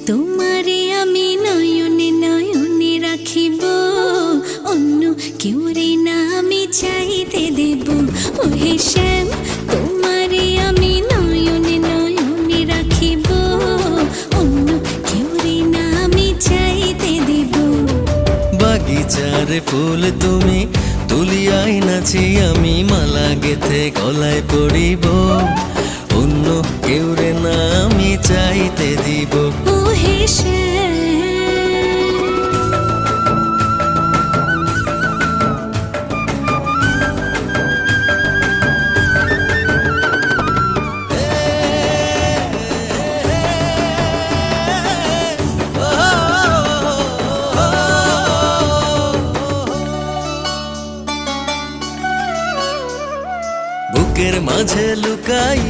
তোমারে আমি নয়নে নয়নে রাখিব, অন্য কেউ রে না আমি চাইতে দেব। ওহে শ্যাম, তোমারে আমি নয়নে নয়নে রাখিব, অন্য কেউ রে না আমি চাইতে দেব। বাগিচার ফুল তুমি তুলিয়াই নাচি আমি মালা গেথে গলায় পড়িব, অন্য কেউ রে না আমি চাইতে দিব। ওহে শ্যাম, বুকের মাঝে লুকাই